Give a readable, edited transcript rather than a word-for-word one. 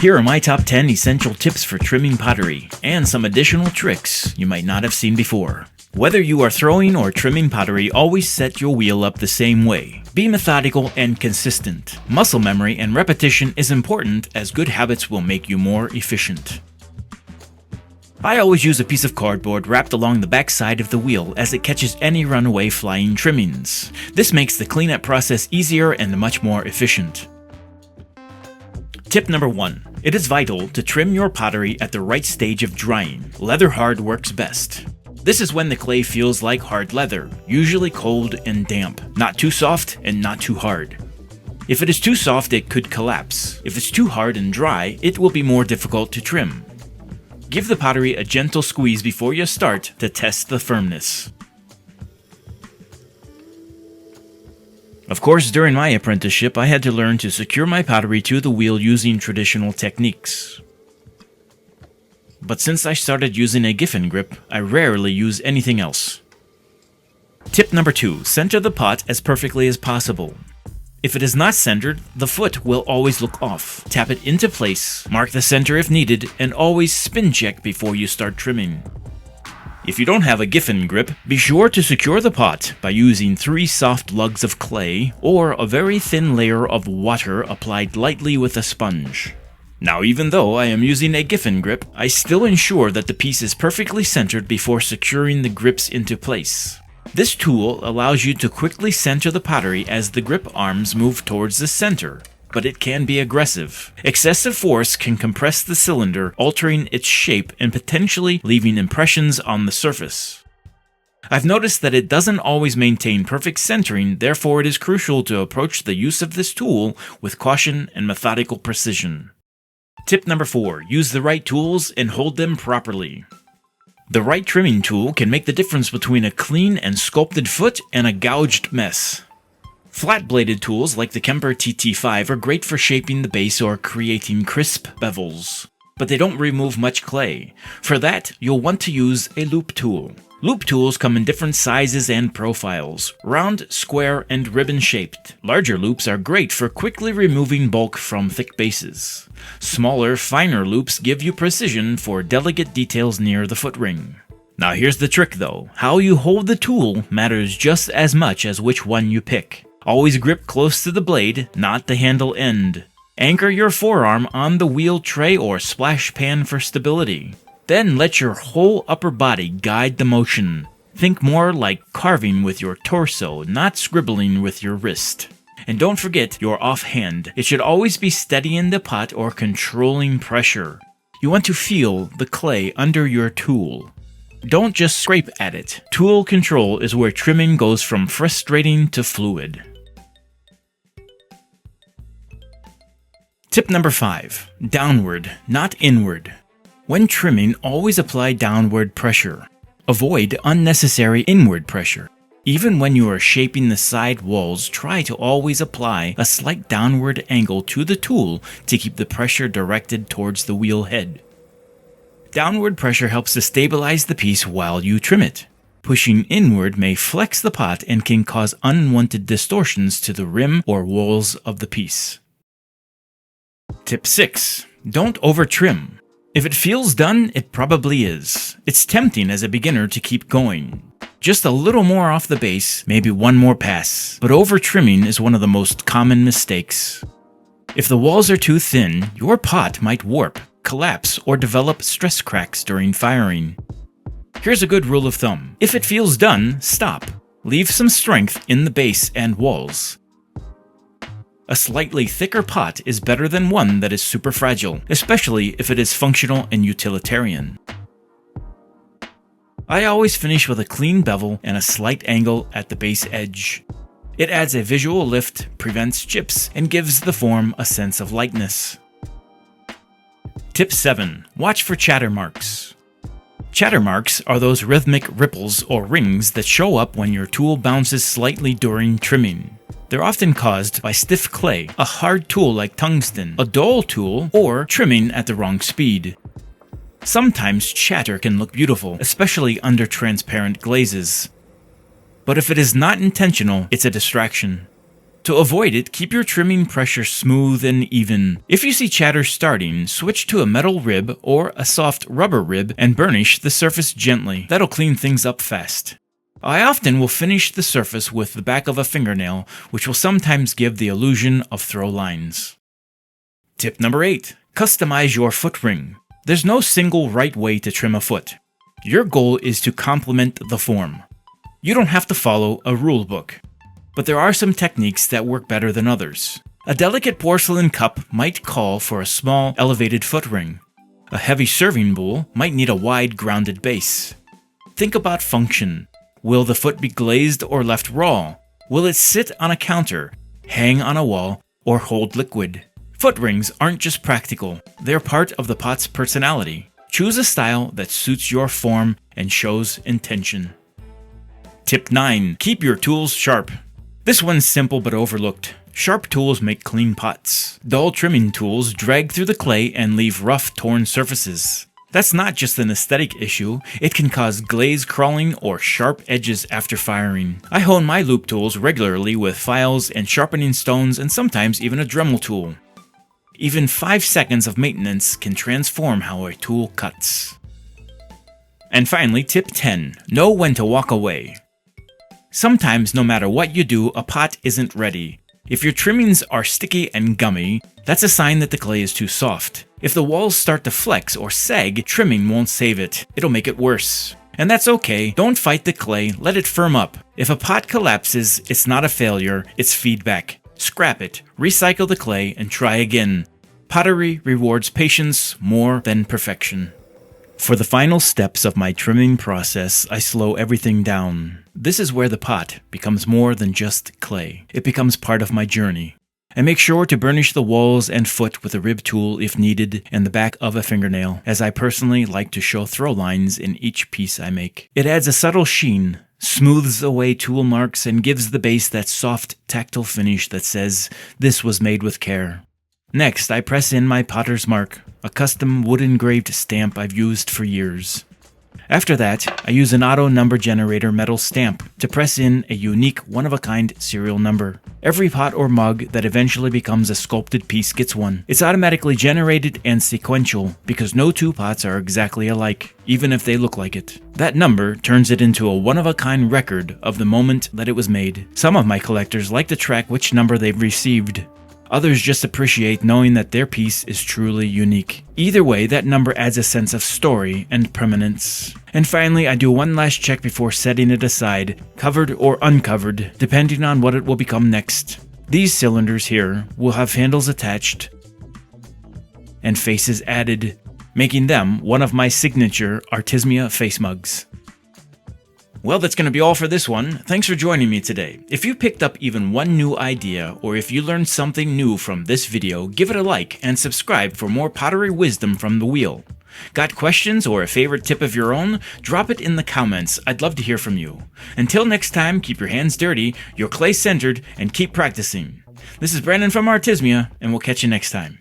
Here are my top 10 essential tips for trimming pottery, and some additional tricks you might not have seen before. Whether you are throwing or trimming pottery, always set your wheel up the same way. Be methodical and consistent. Muscle memory and repetition is important, as good habits will make you more efficient. I always use a piece of cardboard wrapped along the back side of the wheel, as it catches any runaway flying trimmings. This makes the cleanup process easier and much more efficient. Tip number 1. It is vital to trim your pottery at the right stage of drying. Leather hard works best. This is when the clay feels like hard leather, usually cold and damp, not too soft and not too hard. If it is too soft, it could collapse. If it's too hard and dry, it will be more difficult to trim. Give the pottery a gentle squeeze before you start to test the firmness. Of course, during my apprenticeship, I had to learn to secure my pottery to the wheel using traditional techniques. But since I started using a Giffin Grip, I rarely use anything else. Tip number 2. Center the pot as perfectly as possible. If it is not centered, the foot will always look off. Tap it into place, mark the center if needed, and always spin check before you start trimming. If you don't have a Giffin Grip, be sure to secure the pot by using 3 soft lugs of clay or a very thin layer of water applied lightly with a sponge. Now, even though I am using a Giffin Grip, I still ensure that the piece is perfectly centered before securing the grips into place. This tool allows you to quickly center the pottery as the grip arms move towards the center, but it can be aggressive. Excessive force can compress the cylinder, altering its shape and potentially leaving impressions on the surface. I've noticed that it doesn't always maintain perfect centering, therefore it is crucial to approach the use of this tool with caution and methodical precision. Tip number 4. Use the right tools and hold them properly. The right trimming tool can make the difference between a clean and sculpted foot and a gouged mess. Flat-bladed tools like the Kemper TT5 are great for shaping the base or creating crisp bevels, but they don't remove much clay. For that, you'll want to use a loop tool. Loop tools come in different sizes and profiles, round, square, and ribbon-shaped. Larger loops are great for quickly removing bulk from thick bases. Smaller, finer loops give you precision for delicate details near the foot ring. Now here's the trick though. How you hold the tool matters just as much as which one you pick. Always grip close to the blade, not the handle end. Anchor your forearm on the wheel tray or splash pan for stability. Then let your whole upper body guide the motion. Think more like carving with your torso, not scribbling with your wrist. And don't forget your offhand. It should always be steady in the pot or controlling pressure. You want to feel the clay under your tool. Don't just scrape at it. Tool control is where trimming goes from frustrating to fluid. Tip number 5. Downward, not inward. When trimming, always apply downward pressure. Avoid unnecessary inward pressure. Even when you are shaping the side walls, try to always apply a slight downward angle to the tool to keep the pressure directed towards the wheel head. Downward pressure helps to stabilize the piece while you trim it. Pushing inward may flex the pot and can cause unwanted distortions to the rim or walls of the piece. Tip 6. Don't over-trim. If it feels done, it probably is. It's tempting as a beginner to keep going. Just a little more off the base, maybe one more pass. But over-trimming is one of the most common mistakes. If the walls are too thin, your pot might warp, collapse, or develop stress cracks during firing. Here's a good rule of thumb. If it feels done, stop. Leave some strength in the base and walls. A slightly thicker pot is better than one that is super fragile, especially if it is functional and utilitarian. I always finish with a clean bevel and a slight angle at the base edge. It adds a visual lift, prevents chips, and gives the form a sense of lightness. Tip 7. Watch for chatter marks. Chatter marks are those rhythmic ripples or rings that show up when your tool bounces slightly during trimming. They're often caused by stiff clay, a hard tool like tungsten, a dull tool, or trimming at the wrong speed. Sometimes chatter can look beautiful, especially under transparent glazes. But if it is not intentional, it's a distraction. To avoid it, keep your trimming pressure smooth and even. If you see chatter starting, switch to a metal rib or a soft rubber rib and burnish the surface gently. That'll clean things up fast. I often will finish the surface with the back of a fingernail, which will sometimes give the illusion of throw lines. Tip number 8. Customize your foot ring. There's no single right way to trim a foot. Your goal is to complement the form. You don't have to follow a rule book. But there are some techniques that work better than others. A delicate porcelain cup might call for a small, elevated foot ring. A heavy serving bowl might need a wide, grounded base. Think about function. Will the foot be glazed or left raw? Will it sit on a counter, hang on a wall, or hold liquid? Foot rings aren't just practical. They're part of the pot's personality. Choose a style that suits your form and shows intention. Tip 9. Keep your tools sharp. This one's simple but overlooked. Sharp tools make clean pots. Dull trimming tools drag through the clay and leave rough, torn surfaces. That's not just an aesthetic issue, it can cause glaze crawling or sharp edges after firing. I hone my loop tools regularly with files and sharpening stones and sometimes even a Dremel tool. Even 5 seconds of maintenance can transform how a tool cuts. And finally, tip 10. Know when to walk away. Sometimes, no matter what you do, a pot isn't ready. If your trimmings are sticky and gummy, that's a sign that the clay is too soft. If the walls start to flex or sag, trimming won't save it. It'll make it worse. And that's okay. Don't fight the clay, let it firm up. If a pot collapses, it's not a failure, it's feedback. Scrap it, recycle the clay, and try again. Pottery rewards patience more than perfection. For the final steps of my trimming process, I slow everything down. This is where the pot becomes more than just clay. It becomes part of my journey. I make sure to burnish the walls and foot with a rib tool if needed and the back of a fingernail, as I personally like to show throw lines in each piece I make. It adds a subtle sheen, smooths away tool marks, and gives the base that soft, tactile finish that says, "This was made with care." Next, I press in my potter's mark, a custom wood-engraved stamp I've used for years. After that, I use an auto number generator metal stamp to press in a unique, one-of-a-kind serial number. Every pot or mug that eventually becomes a sculpted piece gets one. It's automatically generated and sequential because no two pots are exactly alike, even if they look like it. That number turns it into a one-of-a-kind record of the moment that it was made. Some of my collectors like to track which number they've received. Others just appreciate knowing that their piece is truly unique. Either way, that number adds a sense of story and permanence. And finally, I do one last check before setting it aside, covered or uncovered, depending on what it will become next. These cylinders here will have handles attached and faces added, making them one of my signature Artismia face mugs. Well, that's going to be all for this one. Thanks for joining me today. If you picked up even one new idea, or if you learned something new from this video, give it a like and subscribe for more pottery wisdom from the wheel. Got questions or a favorite tip of your own? Drop it in the comments. I'd love to hear from you. Until next time, keep your hands dirty, your clay centered, and keep practicing. This is Brandon from Artismia, and we'll catch you next time.